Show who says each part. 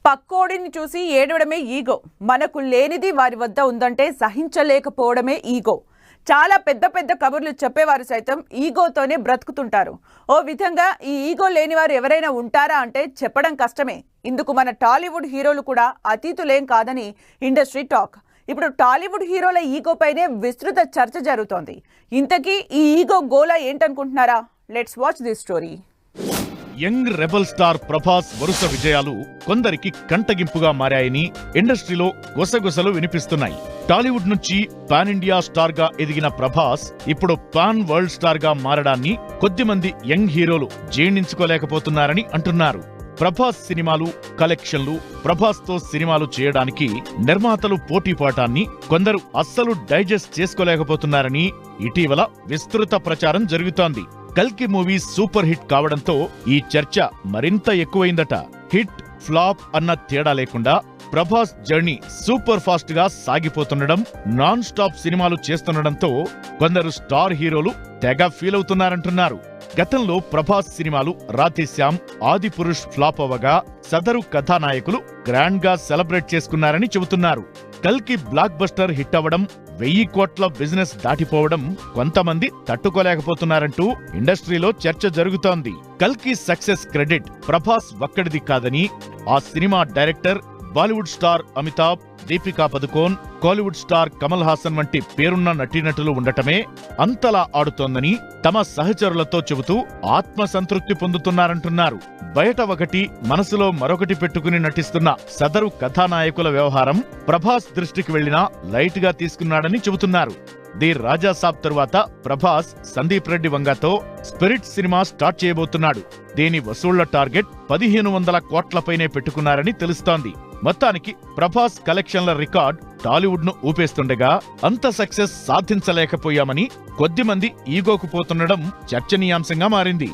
Speaker 1: పక్కోడిని చూసి ఏడవడమే ఈగో. మనకు లేనిది వారి వద్ద ఉందంటే సహించలేకపోవడమే ఈగో. చాలా పెద్ద పెద్ద కబుర్లు చెప్పేవారు సైతం ఈగోతోనే బ్రతుకుతుంటారు. ఓ విధంగా ఈ ఈగో లేని వారు ఎవరైనా ఉంటారా అంటే చెప్పడం కష్టమే. ఇందుకు మన టాలీవుడ్ హీరోలు కూడా అతీతులేం కాదని ఇండస్ట్రీ టాక్. ఇప్పుడు టాలీవుడ్ హీరోల ఈగోపైనే విస్తృత చర్చ జరుగుతోంది. ఇంతకీ ఈ ఈగో గోలా ఏంటనుకుంటున్నారా? Let's watch this story.
Speaker 2: Young rebel star Prabhas వరుస విజయాలు కొందరికి కంటగింపుగా మారాయని ఇండస్ట్రీలో గుసగుసలు వినిపిస్తున్నాయి. టాలీవుడ్ నుంచి పాన్ ఇండియా స్టార్ గా ఎదిగిన ప్రభాస్ ఇప్పుడు పాన్ వరల్డ్ స్టార్ గా మారడాన్ని కొద్దిమంది యంగ్ హీరోలు జీర్ణించుకోలేకపోతున్నారని అంటున్నారు. ప్రభాస్ సినిమాలు, కలెక్షన్లు, ప్రభాస్ తో సినిమాలు చేయడానికి నిర్మాతలు పోటీపాటాన్ని కొందరు అస్సలు డైజెస్ట్ చేసుకోలేకపోతున్నారని ఇటీవల విస్తృత ప్రచారం జరుగుతోంది. కల్కి మూవీ సూపర్ హిట్ కావడంతో ఈ చర్చ మరింత ఎక్కువైందట. హిట్, ఫ్లాప్ అన్న తేడా లేకుండా ప్రభాస్ జర్నీ సూపర్ ఫాస్ట్ గా సాగిపోతుండడం, నాన్ స్టాప్ సినిమాలు చేస్తుండడంతో కొందరు స్టార్ హీరోలు తెగ ఫీల్ అవుతున్నారంటున్నారు. గతంలో ప్రభాస్ సినిమాలు రాధేశ్యామ్, ఆదిపురుష్ ఫ్లాప్ అవ్వగా సదరు కథానాయకులు గ్రాండ్ గా సెలబ్రేట్ చేసుకున్నారని చెబుతున్నారు. కల్కి బ్లాక్ బస్టర్ హిట్ అవ్వడం, 1000 కోట్ల బిజినెస్ దాటిపోవడం కొంతమంది తట్టుకోలేకపోతున్నారంటూ ఇండస్ట్రీలో చర్చ జరుగుతోంది. కల్కి సక్సెస్ క్రెడిట్ ప్రభాస్ ఒక్కడిది కాదని ఆ cinema director, Bollywood star Amitabh, Deepika Padukone, Kollywood star Kamal Haasan వంటి పేరున్న నటీనటులు ఉండటమే అంతలా ఆడుతోందని తమ సహచరులతో చెబుతూ ఆత్మసంతృప్తి పొందుతున్నారంటున్నారు. బయట ఒకటి, మనసులో మరొకటి పెట్టుకుని నటిస్తున్న సదరు కథానాయకుల వ్యవహారం ప్రభాస్ దృష్టికి వెళ్లినా లైట్ గా తీసుకున్నాడని చెబుతున్నారు. ది రాజాసాబ్ తరువాత ప్రభాస్ సందీప్ రెడ్డి వంగతో స్పిరిట్ సినిమా స్టార్ట్ చేయబోతున్నాడు. దీని వసూళ్ల టార్గెట్ 1500 కోట్లపైనే పెట్టుకున్నారని తెలుస్తోంది. మొత్తానికి ప్రభాస్ కలెక్షన్ల రికార్డ్ టాలీవుడ్ ను ఊపేస్తుండగా అంత సక్సెస్ సాధించలేకపోయామని కొద్దిమంది ఈగోకు పోతుండడం చర్చనీయాంశంగా మారింది.